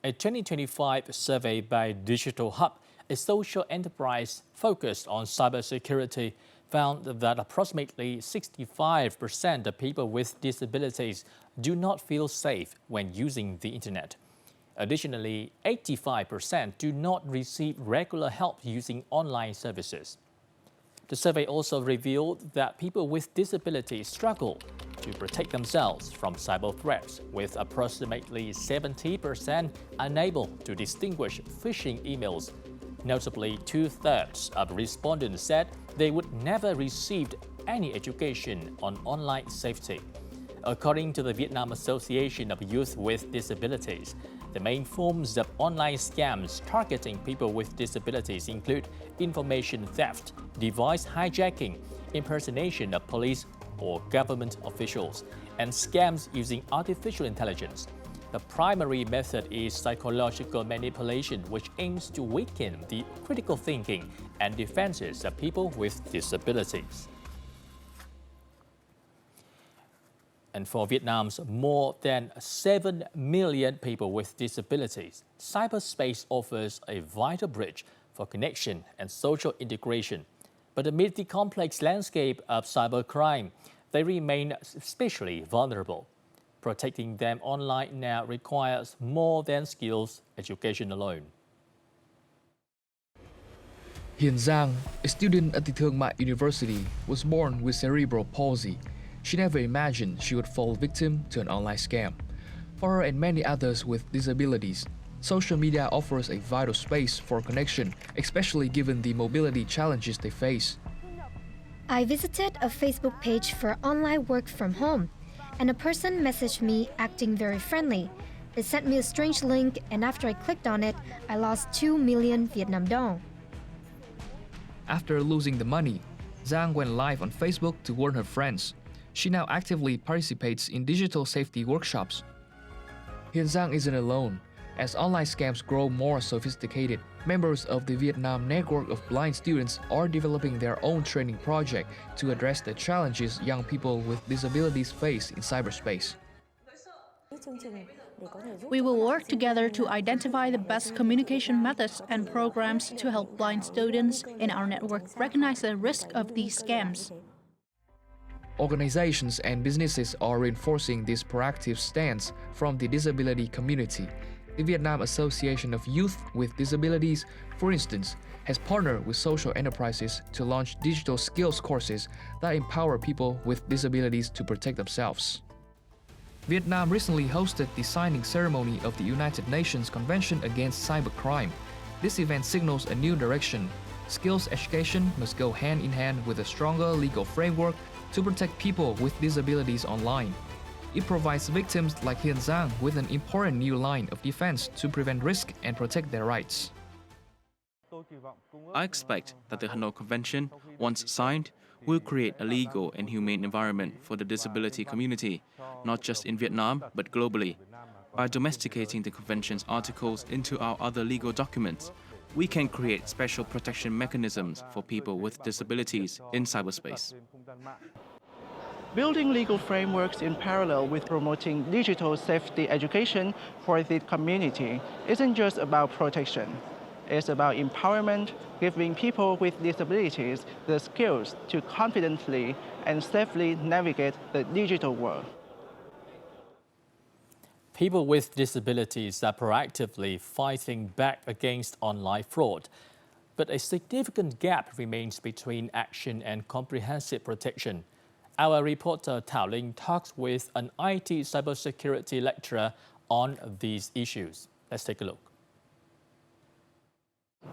A 2025 survey by Digital Hub, a social enterprise focused on cybersecurity, found that approximately 65% of people with disabilities do not feel safe when using the internet. Additionally, 85% do not receive regular help using online services. The survey also revealed that people with disabilities struggle to protect themselves from cyber threats, with approximately 70% unable to distinguish phishing emails. Notably, 2/3 of respondents said they would never received any education on online safety. According to the Vietnam Association of Youth with Disabilities, the main forms of online scams targeting people with disabilities include information theft, device hijacking, impersonation of police or government officials, and scams using artificial intelligence. The primary method is psychological manipulation, which aims to weaken the critical thinking and defenses of people with disabilities. And for Vietnam's more than 7 million people with disabilities, cyberspace offers a vital bridge for connection and social integration. But amid the complex landscape of cybercrime, they remain especially vulnerable. Protecting them online now requires more than skills education alone. Hiền Giang, a student at the Thương Mại University, was born with cerebral palsy. She never imagined she would fall victim to an online scam. For her and many others with disabilities, social media offers a vital space for connection, especially given the mobility challenges they face. I visited a Facebook page for online work from home, and a person messaged me acting very friendly. They sent me a strange link, and after I clicked on it, I lost 2 million Vietnam dong. After losing the money, Giang went live on Facebook to warn her friends. She now actively participates in digital safety workshops. Hiền Giang isn't alone. As online scams grow more sophisticated, members of the Vietnam Network of Blind Students are developing their own training project to address the challenges young people with disabilities face in cyberspace. We will work together to identify the best communication methods and programs to help blind students in our network recognize the risk of these scams. Organizations and businesses are reinforcing this proactive stance from the disability community. The Vietnam Association of Youth with Disabilities, for instance, has partnered with social enterprises to launch digital skills courses that empower people with disabilities to protect themselves. Vietnam recently hosted the signing ceremony of the United Nations Convention Against Cybercrime. This event signals a new direction. Skills education must go hand in hand with a stronger legal framework to protect people with disabilities online. It provides victims like Hiền Giang with an important new line of defense to prevent risk and protect their rights. I expect that the Hanoi Convention, once signed, will create a legal and humane environment for the disability community, not just in Vietnam, but globally. By domesticating the Convention's articles into our other legal documents, we can create special protection mechanisms for people with disabilities in cyberspace. Building legal frameworks in parallel with promoting digital safety education for the community isn't just about protection. It's about empowerment, giving people with disabilities the skills to confidently and safely navigate the digital world. People with disabilities are proactively fighting back against online fraud, but a significant gap remains between action and comprehensive protection. Our reporter Thảo Linh talks with an IT cybersecurity lecturer on these issues. Let's take a look.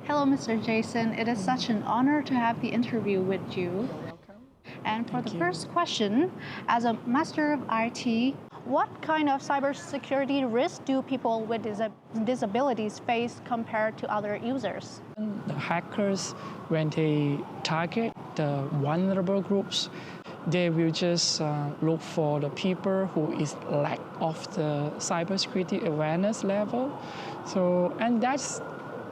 Hello, Mr. Jason. It is such an honor to have the interview with you. And for the first question, as a master of IT, what kind of cybersecurity risks do people with disabilities face compared to other users? The hackers, when they target the vulnerable groups, they will just look for the people who is lack of the cybersecurity awareness level. So, and that's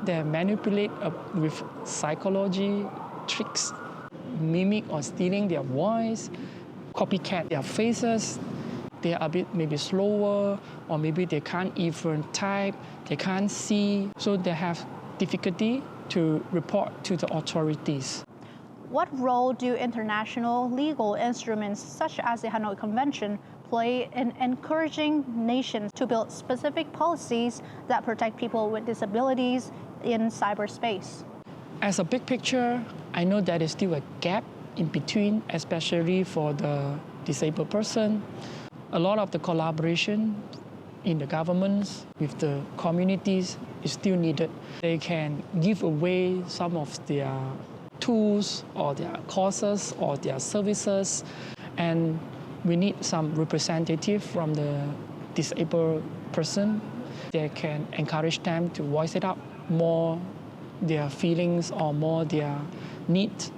they manipulate with psychology tricks, mimic or stealing their voice, copycat their faces. they are a bit maybe slower, or maybe they can't even type, they can't see, so they have difficulty to report to the authorities. What role do international legal instruments such as the Hanoi Convention play in encouraging nations to build specific policies that protect people with disabilities in cyberspace? As a big picture, I know there is still a gap in between, especially for the disabled person. A lot of the collaboration in the governments with the communities is still needed. They can give away some of their tools or their courses or their services, and we need some representative from the disabled person. They can encourage them to voice it out more, their feelings or more their needs,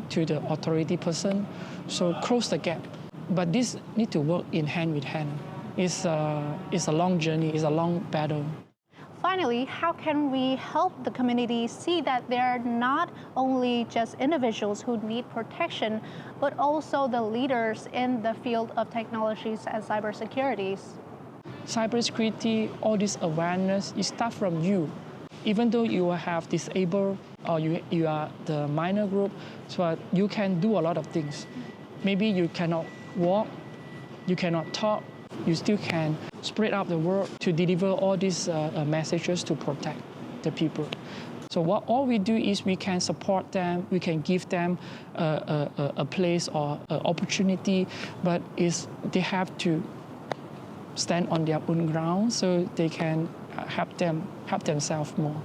to the authority person. So close the gap. But this need to work in hand with hand. It's a long journey, it's a long battle. Finally, how can we help the community see that they're not only just individuals who need protection, but also the leaders in the field of technologies and cybersecurities? Cybersecurity, all this awareness, it starts from you. Even though you have disabled or you are the minor group, so you can do a lot of things. Maybe you cannot walk, you cannot talk, you still can spread out the word to deliver all these messages to protect the people. So all we do is we can support them, we can give them a place or an opportunity, but they have to stand on their own ground so they can help themselves more.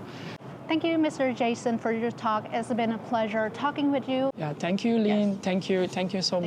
Thank you, Mr. Jason, for your talk. It's been a pleasure talking with you. Yeah, thank you, Lynn. Yes. Thank you so much.